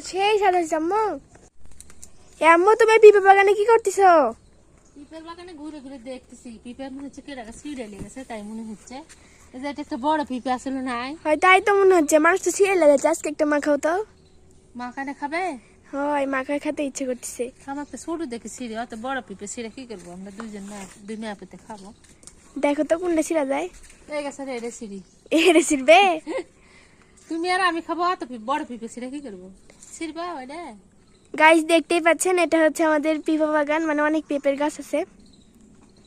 সেই সাদা আম্মু। আম্মু তুমি পিঁপে বাগানে কি করতেছো? পিঁপের বাগানে ঘুরে ঘুরে দেখতেছি। পিঁপে মনে হচ্ছে কেডা সিঁড়ে লেগেছে, তাই মনে হচ্ছে। এই যে এটা একটা বড় পিঁপে আসলে নাই। হয় তাই তো মনে হচ্ছে, মানুষ তো ছিঁড়ে লেগেছে। আজকে একটা মাখাও তো। মাখানে খাবে? হয়, মাখায় খেতে ইচ্ছে করতেছে। আমার তো ছোট দেখে সিঁড়ে, অত বড় পিঁপে সিঁড়ে কি করবো? আমরা দুই মেয়ে পেতে খাবো। দেখো তো কোনটা ছিঁড়া যায়। এই গেছে রে এটা সিঁড়ি। এটা ছিঁড়বে? তুমি আর আমি খাবো, অত বড় পিঁপে সিঁড়ে কি করবো? ছিঁড়বা ওইটা? গাছ দেখতেই পাচ্ছেন, এটা হচ্ছে আমাদের পিঁপা বাগান, মানে অনেক পেঁপের গাছ আছে।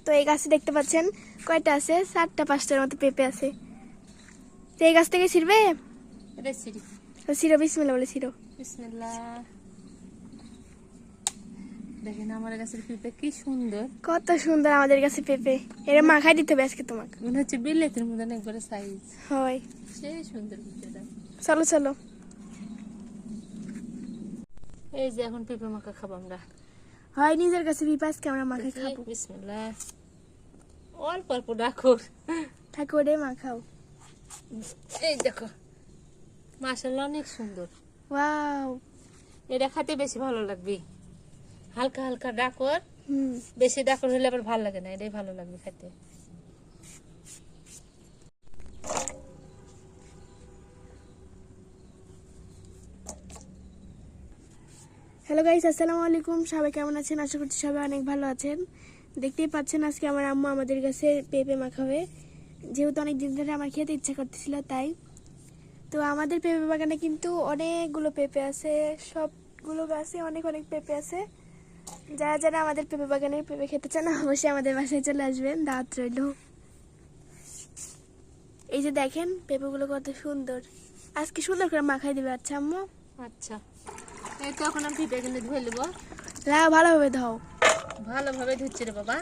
তো এই গাছে দেখতে পাচ্ছেন কয়টা আছে, 4টা 5টার মতো পেঁপে আছে। তো এই গাছ থেকে ছিঁড়বে? এটা সিঁড়ি। ছিঁড়ো, বিসমিল্লাহ বলে ছিঁড়ো। বিসমিল্লাহ। দেখেন আমার গাছের পিঁপে কি সুন্দর। কত সুন্দর আমাদের কাছে পেঁপে। এরা মাখাই দিতে হবে আজকে তোমাকে। মনে হচ্ছে বিলেতের মতন একবারে সাইজ। হয়, সেই সুন্দর পিঁপেটা। চলো চলো। এই যে এখন পিঁপে মাখা খাবো আমরা। হয়, নিজের কাছে পিঁপে আজকে আমরা মাখাই খাবো। বিসমিল্লাহ। অল্প অল্প ডাকুর ঠাকুরে মাখাও। এই দেখো, মাশাআল্লাহ অনেক সুন্দর। ওয়াও, এটা খেতে বেশি ভালো লাগবে। হালকা হালকা ডাকর, হুম। বেশি ডাকর হলে আবার ভালো লাগে না, এটাই ভালো লাগবে খেতে। হ্যালো গাইস, আসসালামু আলাইকুম। সবাই কেমন আছেন? আশা করছি সবাই অনেক ভালো আছেন। দেখতেই পাচ্ছেন আজকে আমার আম্মু আমাদের কাছে পেঁপে মাখাবে, যেহেতু অনেক দিন ধরে আমার খেতে ইচ্ছা করতেছিল তাই। তো আমাদের পেঁপে বাগানে কিন্তু অনেকগুলো পেঁপে আছে, সবগুলো গাছে অনেক অনেক পেঁপে আছে। যারা যারা আমাদের পেঁপে বাগানের পেঁপে খেতে চান অবশ্যই আমাদের বাসায় চলে আসবেন, দাওয়াত রইল। এই যে দেখেন পেঁপেগুলো কত সুন্দর, আজকে সুন্দর করে মাখাই দিবে। আচ্ছা আম্মু? আচ্ছা, এই তো এখন আমি পিঁপে কিন্তু ধুয়ে নেবো। ভালোভাবে ধাও। ভালোভাবে ধুচ্ছি রে বাবা।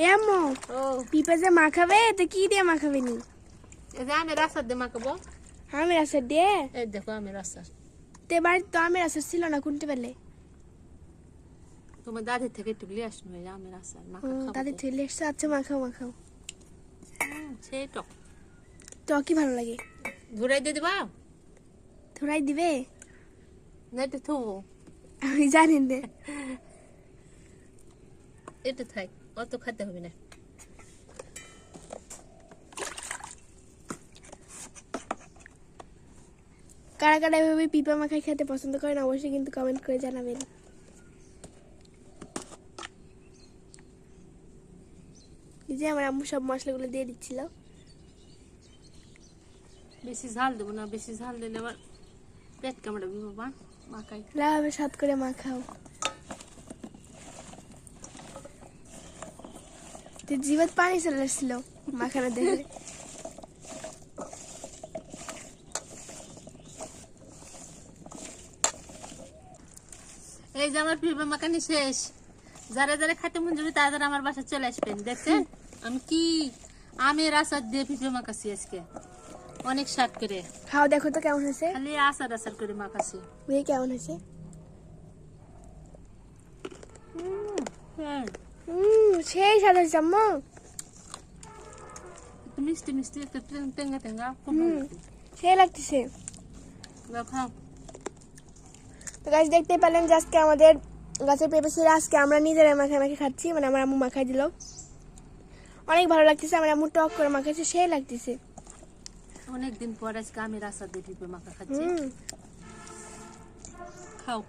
এ আম্মু, ও পিঁপে যে মাখাবে তো কি দিয়ে মাখাবে নি? এই যে আমি রাস্তার দিয়ে মাখাবো। আমের আচার দিয়ে? এই দেখো আমি রাস্তা। তে বাড়িতে তো আমের আচার ছিল না, কোনটা পেলে? তোমার দাদির থেকে একটু লিয়ে আসনো আমি রাস্তা মাখা খাবো। তাদের ছেলে এসছে। আচ্ছা মাখাও মাখাও। সেই টক তো কি ভালো লাগে? ধুরাই দিয়ে দিবা থোড়াই দিবে? না একটু থুবো? আমি জানি না। একটু থাক, অত খেতে হবে না। কারা কারা এভাবে পিঁপা মাখাই খেতে পছন্দ করেন অবশ্যই কিন্তু কমেন্ট করে জানাবেন। এই যে আমার আম্মু সব মশলাগুলো দিয়ে দিচ্ছিল। বেশি ঝাল দেবো না, বেশি ঝাল দিলে আবার পেট কামড়াবি বাবা। মাখাই লাভাবে সাত করে মাখাও। জিভাত পানি চলে আসছিল মাখানো দেখে। এই যে আমার পিঁপে মাখানি শেষ। যারা যারা খাইতে মন যাবে তারা আমার বাসা চলে আসবেন। দেখছেন আমি কি আমের আচার দিয়ে পিঁপে মাখাছি আজকে, অনেক স্বাদ করে। খাও দেখো তো কেমন হয়েছে। খালি আচার আচার করে মাখাছি। বুঝি কেমন হয়েছে? সেই সাদা আম্মু। একটু মিষ্টি মিষ্টি, একটু টেঙ্গা টেঙ্গা, খুব ভালো লাগে। সেই লাগতেছে। খাও। তো গাছ দেখতে পেলেন যে আজকে আমাদের গাছের পেঁপে ছিল, আজকে আমরা নিজেরা মাখাই মাখি খাচ্ছি, মানে আমার আম্মু মাখাই দিল। অনেক ভালো লাগতেছে, আমার আম্মু টক করে মাখাইছে, সেই লাগতেছে। অনেকদিন পর আজকে আমি আচার দিয়ে পিঁপে মাখা খাচ্ছি। খাও।